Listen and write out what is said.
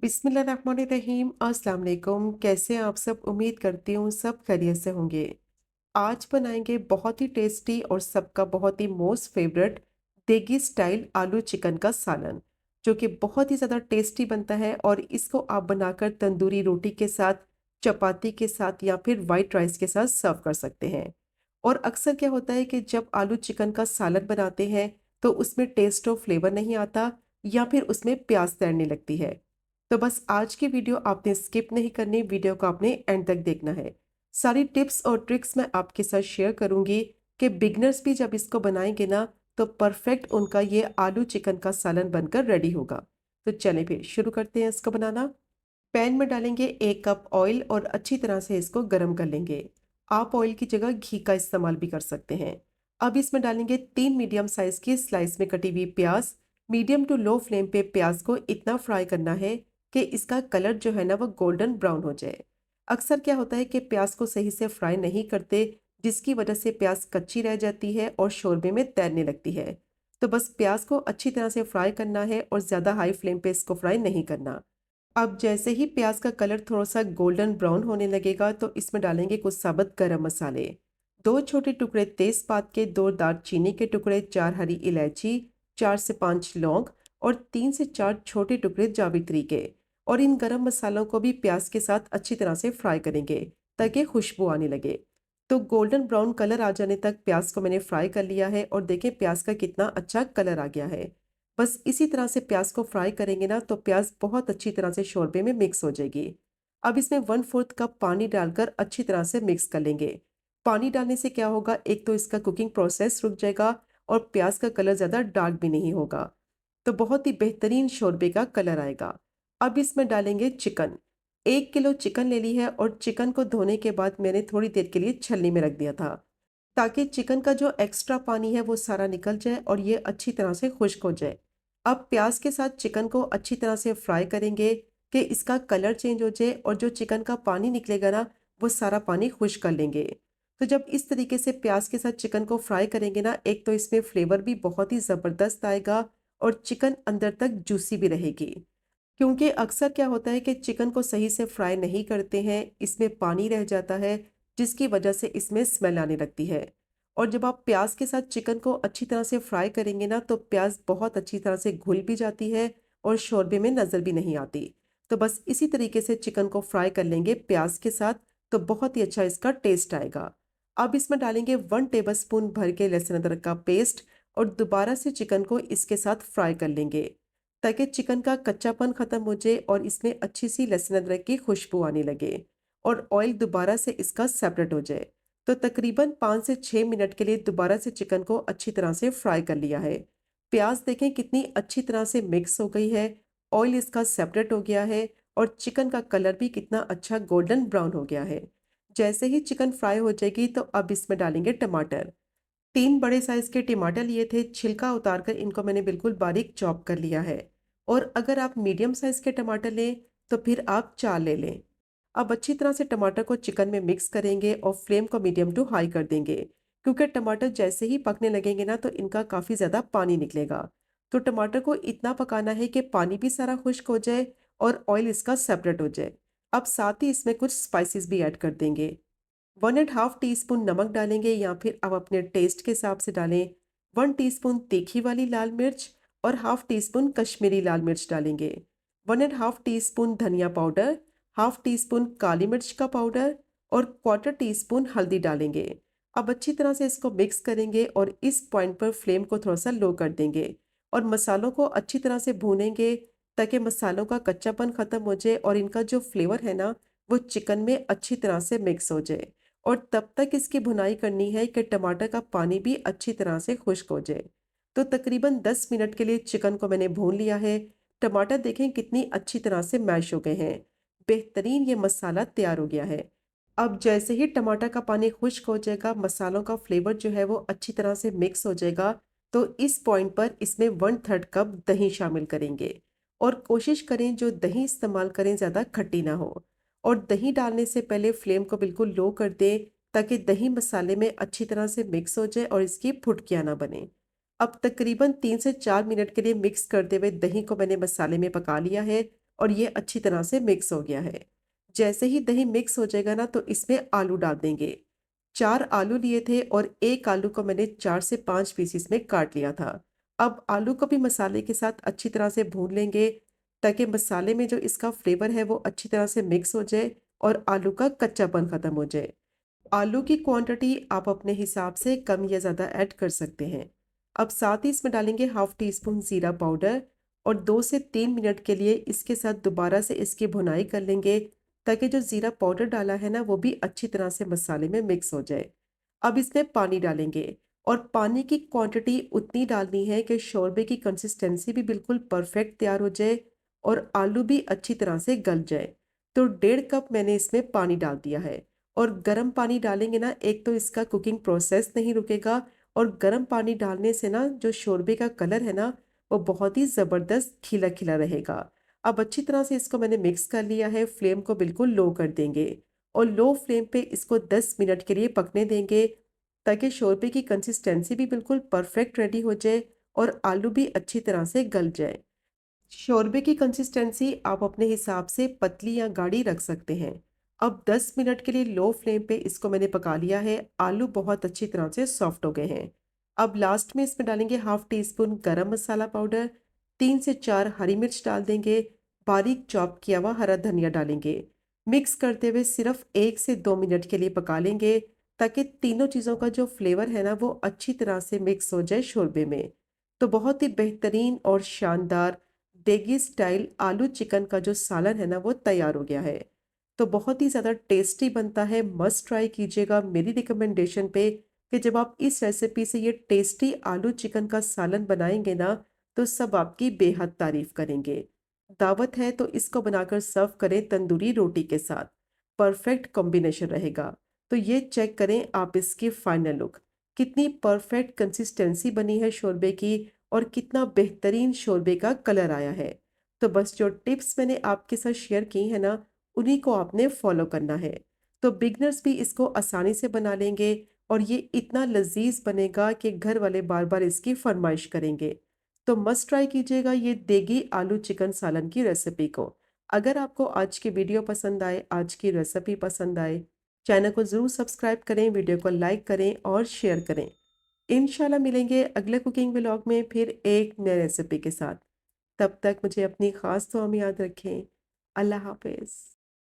बिस्मिल्लाहिर्रहमानिर्रहीम। अस्सलाम वालेकुम। कैसे हैं आप सब? उम्मीद करती हूँ सब खैरियत से होंगे। आज बनाएंगे बहुत ही टेस्टी और सबका बहुत ही मोस्ट फेवरेट देगी स्टाइल आलू चिकन का सालन, जो कि बहुत ही ज़्यादा टेस्टी बनता है। और इसको आप बनाकर तंदूरी रोटी के साथ, चपाती के साथ या फिर वाइट राइस के साथ सर्व कर सकते हैं। और अक्सर क्या होता है कि जब आलू चिकन का सालन बनाते हैं तो उसमें टेस्ट और फ्लेवर नहीं आता, या फिर उसमें प्याज तैरने लगती है। तो बस आज की वीडियो आपने स्किप नहीं करनी, वीडियो को आपने एंड तक देखना है। सारी टिप्स और ट्रिक्स मैं आपके साथ शेयर करूंगी कि बिगनर्स भी जब इसको बनाएंगे ना तो परफेक्ट उनका ये आलू चिकन का सालन बनकर रेडी होगा। तो चलें फिर शुरू करते हैं इसको बनाना। पैन में डालेंगे 1 कप ऑयल और अच्छी तरह से इसको गर्म कर लेंगे। आप ऑयल की जगह घी का इस्तेमाल भी कर सकते हैं। अब इसमें डालेंगे 3 मीडियम साइज की स्लाइस में कटी हुई प्याज। मीडियम टू लो फ्लेम पे प्याज को इतना फ्राई करना है कि इसका कलर जो है ना वो गोल्डन ब्राउन हो जाए। अक्सर क्या होता है कि प्याज को सही से फ्राई नहीं करते, जिसकी वजह से प्याज कच्ची रह जाती है और शोरबे में तैरने लगती है। तो बस प्याज को अच्छी तरह से फ्राई करना है और ज़्यादा हाई फ्लेम पे इसको फ्राई नहीं करना। अब जैसे ही प्याज का कलर थोड़ा सा गोल्डन ब्राउन होने लगेगा तो इसमें डालेंगे कुछ साबुत गरम मसाले। 2 छोटे टुकड़े तेजपात के, 2 दालचीनी के टुकड़े, 4 हरी इलायची, 4 से 5 लौंग और 3 से 4 छोटे टुकड़े जावित्री के। और इन गरम मसालों को भी प्याज के साथ अच्छी तरह से फ्राई करेंगे ताकि खुशबू आने लगे। तो गोल्डन ब्राउन कलर आ जाने तक प्याज को मैंने फ्राई कर लिया है और देखें प्याज का कितना अच्छा कलर आ गया है। बस इसी तरह से प्याज को फ्राई करेंगे ना तो प्याज बहुत अच्छी तरह से शोरबे में मिक्स हो जाएगी। अब इसमें 1/4 कप पानी डालकर अच्छी तरह से मिक्स कर लेंगे। पानी डालने से क्या होगा, एक तो इसका कुकिंग प्रोसेस रुक जाएगा और प्याज का कलर ज़्यादा डार्क भी नहीं होगा। तो बहुत ही बेहतरीन शोरबे का कलर आएगा। अब इसमें डालेंगे चिकन। 1 किलो चिकन ले ली है और चिकन को धोने के बाद मैंने थोड़ी देर के लिए छलनी में रख दिया था, ताकि चिकन का जो एक्स्ट्रा पानी है वो सारा निकल जाए और ये अच्छी तरह से खुश्क हो जाए। अब प्याज के साथ चिकन को अच्छी तरह से फ्राई करेंगे कि इसका कलर चेंज हो जाए और जो चिकन का पानी निकलेगा ना वो सारा पानी खुश्क कर लेंगे। तो जब इस तरीके से प्याज के साथ चिकन को फ्राई करेंगे ना, एक तो इसमें फ्लेवर भी बहुत ही ज़बरदस्त आएगा और चिकन अंदर तक जूसी भी रहेगी। क्योंकि अक्सर क्या होता है कि चिकन को सही से फ्राई नहीं करते हैं, इसमें पानी रह जाता है, जिसकी वजह से इसमें स्मेल आने लगती है। और जब आप प्याज के साथ चिकन को अच्छी तरह से फ्राई करेंगे ना तो प्याज बहुत अच्छी तरह से घुल भी जाती है और शोरबे में नज़र भी नहीं आती। तो बस इसी तरीके से चिकन को फ्राई कर लेंगे प्याज के साथ, तो बहुत ही अच्छा इसका टेस्ट आएगा। अब इसमें डालेंगे 1 टेबल स्पून भर के लहसुन अदरक का पेस्ट और दोबारा से चिकन को इसके साथ फ्राई कर लेंगे, ताकि चिकन का कच्चापन खत्म हो जाए और इसमें अच्छी सी लहसुन अदरक की खुशबू आने लगे और ऑयल दोबारा से इसका सेपरेट हो जाए। तो तकरीबन 5 से 6 मिनट के लिए दोबारा से चिकन को अच्छी तरह से फ्राई कर लिया है। प्याज देखें कितनी अच्छी तरह से मिक्स हो गई है, ऑयल इसका सेपरेट हो गया है और चिकन का कलर भी कितना अच्छा गोल्डन ब्राउन हो गया है। जैसे ही चिकन फ्राई हो जाएगी तो अब इसमें डालेंगे टमाटर। 3 बड़े साइज के टमाटर लिए थे, छिलका उतारकर इनको मैंने बिल्कुल बारीक चॉप कर लिया है। और अगर आप मीडियम साइज के टमाटर लें तो फिर आप 4 ले लें। अब अच्छी तरह से टमाटर को चिकन में मिक्स करेंगे और फ्लेम को मीडियम टू हाई कर देंगे, क्योंकि टमाटर जैसे ही पकने लगेंगे ना तो इनका काफ़ी ज़्यादा पानी निकलेगा। तो टमाटर को इतना पकाना है कि पानी भी सारा खुश्क हो जाए और ऑयल इसका सेपरेट हो जाए। अब साथ ही इसमें कुछ स्पाइसेस भी ऐड कर देंगे। 1.5 टीस्पून नमक डालेंगे या फिर आप अपने टेस्ट के हिसाब से डालें। 1 टीस्पून तीखी वाली लाल मिर्च और हाफ टी स्पून कश्मीरी लाल मिर्च डालेंगे। 1.5 टीस्पून धनिया पाउडर, हाफ टी स्पून काली मिर्च का पाउडर और क्वार्टर टीस्पून हल्दी डालेंगे। अब अच्छी तरह से इसको मिक्स करेंगे और इस पॉइंट पर फ्लेम को थोड़ा सा लो कर देंगे और मसालों को अच्छी तरह से भूनेंगे, ताकि मसालों का कच्चापन खत्म हो जाए और इनका जो फ्लेवर है ना वो चिकन में अच्छी तरह से मिक्स हो जाए। और तब तक इसकी भुनाई करनी है कि टमाटर का पानी भी अच्छी तरह से खुश्क हो जाए। तो तकरीबन 10 मिनट के लिए चिकन को मैंने भून लिया है। टमाटर देखें कितनी अच्छी तरह से मैश हो गए हैं। बेहतरीन ये मसाला तैयार हो गया है। अब जैसे ही टमाटर का पानी खुश्क हो जाएगा, मसालों का फ्लेवर जो है वो अच्छी तरह से मिक्स हो जाएगा, तो इस पॉइंट पर इसमें 1/3 कप दही शामिल करेंगे। और कोशिश करें जो दही इस्तेमाल करें ज़्यादा खट्टी ना हो। और दही डालने से पहले फ्लेम को बिल्कुल लो कर दें, ताकि दही मसाले में अच्छी तरह से मिक्स हो जाए और इसकी फुटकियाँ ना बने। अब तकरीबन 3 से 4 मिनट के लिए मिक्स करते हुए दही को मैंने मसाले में पका लिया है। और ये अच्छी तरह से मिक्स हो गया है। जैसे ही दही मिक्स हो जाएगा ना, तो इसमें आलू डाल देंगे। 4 आलू लिए थे और 1 आलू को मैंने 4 से 5 पीसेस में काट लिया था। अब आलू को भी मसाले के साथ अच्छी तरह से भून लेंगे, ताकि मसाले में जो इसका फ्लेवर है वो अच्छी तरह से मिक्स हो जाए और आलू का कच्चापन खत्म हो जाए। आलू की क्वांटिटी आप अपने हिसाब से कम या ज़्यादा ऐड कर सकते हैं। अब साथ ही इसमें डालेंगे हाफ टी स्पून ज़ीरा पाउडर और 2 से 3 मिनट के लिए इसके साथ दोबारा से इसकी भुनाई कर लेंगे, ताकि जो ज़ीरा पाउडर डाला है ना, वो भी अच्छी तरह से मसाले में मिक्स हो जाए। अब इसमें पानी डालेंगे और पानी की क्वांटिटी उतनी डालनी है कि शोरबे की कंसिस्टेंसी भी बिल्कुल परफेक्ट तैयार हो जाए और आलू भी अच्छी तरह से गल जाए। तो 1.5 कप मैंने इसमें पानी डाल दिया है। और गर्म पानी डालेंगे ना, एक तो इसका कुकिंग प्रोसेस नहीं रुकेगा और गर्म पानी डालने से ना जो शोरबे का कलर है ना, वो बहुत ही ज़बरदस्त खिला खिला रहेगा। अब अच्छी तरह से इसको मैंने मिक्स कर लिया है। फ्लेम को बिल्कुल लो कर देंगे और लो फ्लेम पे इसको 10 मिनट के लिए पकने देंगे, ताकि शोरबे की कंसिस्टेंसी भी बिल्कुल परफेक्ट रेडी हो जाए और आलू भी अच्छी तरह से गल जाए। शोरबे की कंसिस्टेंसी आप अपने हिसाब से पतली या गाढ़ी रख सकते हैं। अब 10 मिनट के लिए लो फ्लेम पे इसको मैंने पका लिया है। आलू बहुत अच्छी तरह से सॉफ्ट हो गए हैं। अब लास्ट में इसमें डालेंगे हाफ टी स्पून गरम मसाला पाउडर, 3 से 4 हरी मिर्च डाल देंगे, बारीक चॉप किया हुआ हरा धनिया डालेंगे। मिक्स करते हुए सिर्फ 1 से 2 मिनट के लिए पका लेंगे, ताकि तीनों चीज़ों का जो फ्लेवर है ना, वो अच्छी तरह से मिक्स हो जाए शोरबे में। तो बहुत ही बेहतरीन और शानदार देगी स्टाइल आलू चिकन का जो सालन है ना, वो तैयार हो गया है। तो बहुत ही ज़्यादा टेस्टी बनता है। मस्ट ट्राई कीजिएगा मेरी रिकमेंडेशन पे, कि जब आप इस रेसिपी से ये टेस्टी आलू चिकन का सालन बनाएंगे ना, तो सब आपकी बेहद तारीफ करेंगे। दावत है तो इसको बनाकर सर्व करें तंदूरी रोटी के साथ। परफेक्ट कॉम्बिनेशन रहेगा। तो ये चेक करें आप इसकी फाइनल लुक, कितनी परफेक्ट कंसिस्टेंसी बनी है शोरबे की और कितना बेहतरीन शोरबे का कलर आया है। तो बस जो टिप्स मैंने आपके साथ शेयर की है ना, उन्हीं को आपने फॉलो करना है। तो बिगनर्स भी इसको आसानी से बना लेंगे और ये इतना लजीज बनेगा कि घर वाले बार बार इसकी फरमाइश करेंगे। तो मस्ट ट्राई कीजिएगा ये देगी आलू चिकन सालन की रेसिपी को। अगर आपको आज की वीडियो पसंद आए, आज की रेसिपी पसंद आए, चैनल को ज़रूर सब्सक्राइब करें, वीडियो को लाइक करें और शेयर करें। इंशाल्लाह मिलेंगे अगले कुकिंग व्लॉग में फिर एक नए रेसिपी के साथ। तब तक मुझे अपनी ख़ास दुआ में याद रखें। अल्लाह हाफ़िज़।